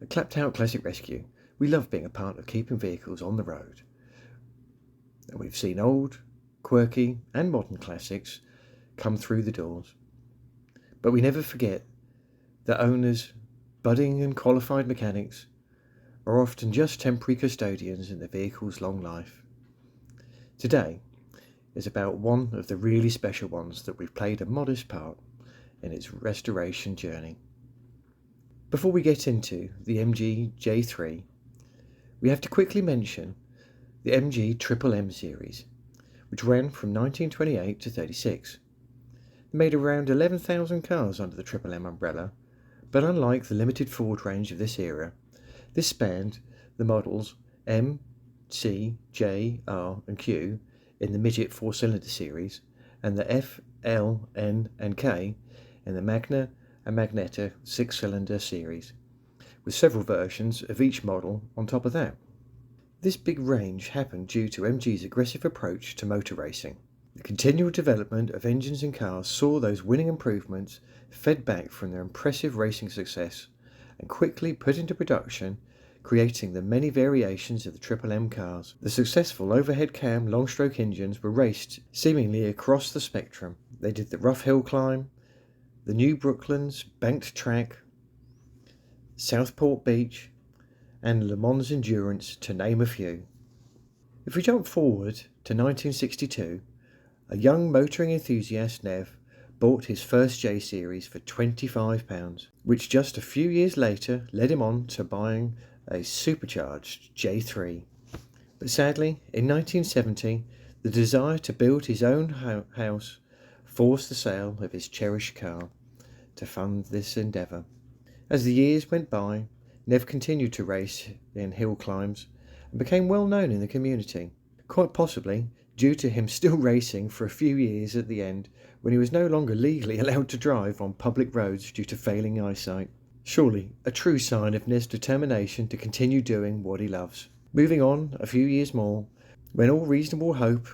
At Clapped Out Classic Rescue, we love being a part of keeping vehicles on the road. And we've seen old, quirky and modern classics come through the doors. But we never forget that owners, budding and qualified mechanics, are often just temporary custodians in the vehicle's long life. Today is about one of the really special ones that we've played a modest part in its restoration journey. Before we get into the MG J3, we have to quickly mention the MG Triple M series, which ran from 1928 to 36. They made around 11,000 cars under the Triple M umbrella, but unlike the limited Ford range of this era, this spanned the models M, C, J, R and Q in the midget 4-cylinder series, and the F, L, N and K in the Magna and Magnetta 6-cylinder series, with several versions of each model on top of that. This big range happened due to MG's aggressive approach to motor racing. The continual development of engines and cars saw those winning improvements fed back from their impressive racing success and quickly put into production, creating the many variations of the Triple M cars. The successful overhead cam long-stroke engines were raced seemingly across the spectrum. They did the rough hill climb, the New Brooklands banked track, Southport Beach, and Le Mans Endurance, to name a few. If we jump forward to 1962, a young motoring enthusiast, Nev, bought his first J-Series for £25, which just a few years later led him on to buying a supercharged J3. But sadly, in 1970, the desire to build his own house forced the sale of his cherished car to fund this endeavour. As the years went by, Nev continued to race in hill climbs and became well known in the community, quite possibly due to him still racing for a few years at the end when he was no longer legally allowed to drive on public roads due to failing eyesight. Surely a true sign of Nev's determination to continue doing what he loves. Moving on a few years more, when all reasonable hope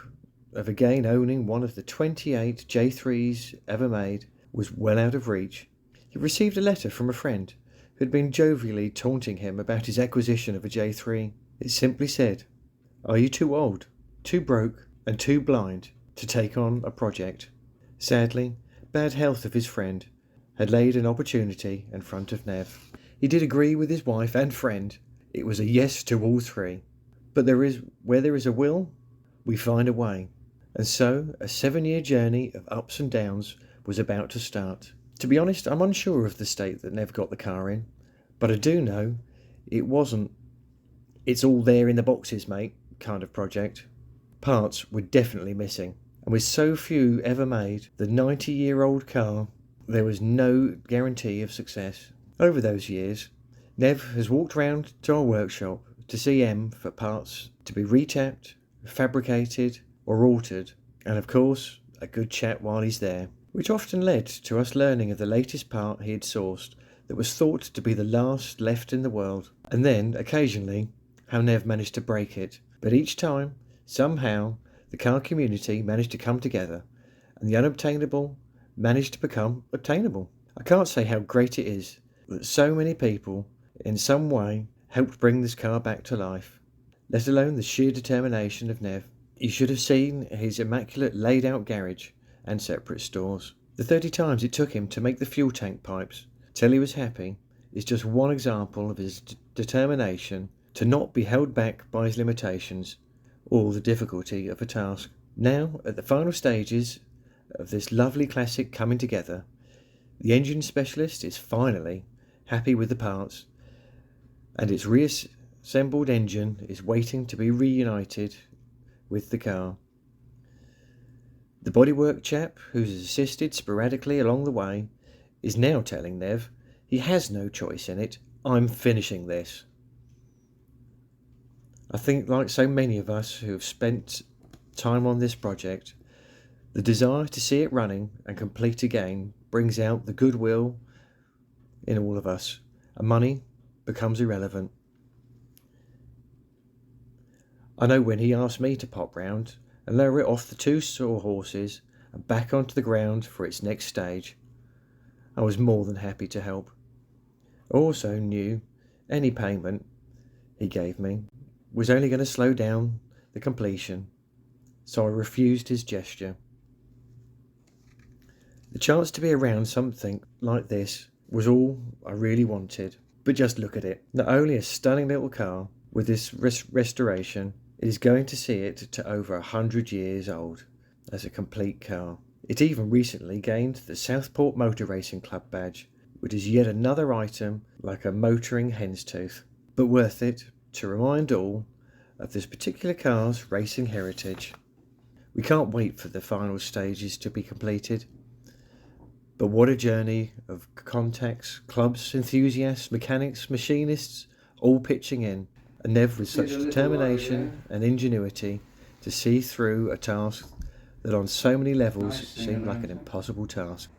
of again owning one of the 28 J3s ever made was well out of reach, he received a letter from a friend who had been jovially taunting him about his acquisition of a J3. It simply said, "Are you too old, too broke, and too blind to take on a project?" Sadly, bad health of his friend had laid an opportunity in front of Nev. He did agree with his wife and friend. It was a yes to all three. But where there is a will, we find a way. And so a 7-year journey of ups and downs was about to start. To be honest, I'm unsure of the state that Nev got the car in, but I do know it wasn't "it's all there in the boxes, mate" kind of project. Parts were definitely missing, and with so few ever made, the 90-year-old car, there was no guarantee of success. Over those years, Nev has walked round to our workshop to see M for parts to be retapped, fabricated or altered, and of course a good chat while he's there, which often led to us learning of the latest part he had sourced that was thought to be the last left in the world, and then occasionally how Nev managed to break it. But each time, somehow, the car community managed to come together and the unobtainable managed to become obtainable. I can't say how great it is that so many people in some way helped bring this car back to life, let alone the sheer determination of Nev. You should have seen his immaculate laid out garage and separate stores. The 30 times it took him to make the fuel tank pipes till he was happy is just one example of his determination to not be held back by his limitations or the difficulty of a task. Now, at the final stages of this lovely classic coming together, the engine specialist is finally happy with the parts, and its reassembled engine is waiting to be reunited with the car. The bodywork chap, who's assisted sporadically along the way, is now telling Nev he has no choice in it. "I'm finishing this." I think, like so many of us who have spent time on this project, the desire to see it running and complete again brings out the goodwill in all of us, and money becomes irrelevant. I know when he asked me to pop round and lower it off the 2 sawhorses and back onto the ground for its next stage, I was more than happy to help. I also knew Any payment he gave me was only going to slow down the completion, so I refused his gesture. The chance to be around something like this was all I really wanted. But just look at it. Not only a stunning little car, with this restoration, it is going to see it to over 100 years old as a complete car. It even recently gained the Southport Motor Racing Club badge, which is yet another item like a motoring hen's tooth, but worth it to remind all of this particular car's racing heritage. We can't wait for the final stages to be completed. But what a journey of contacts, clubs, enthusiasts, mechanics, machinists, all pitching in, and Nev with such determination and ingenuity to see through a task that on so many levels seemed like an impossible task.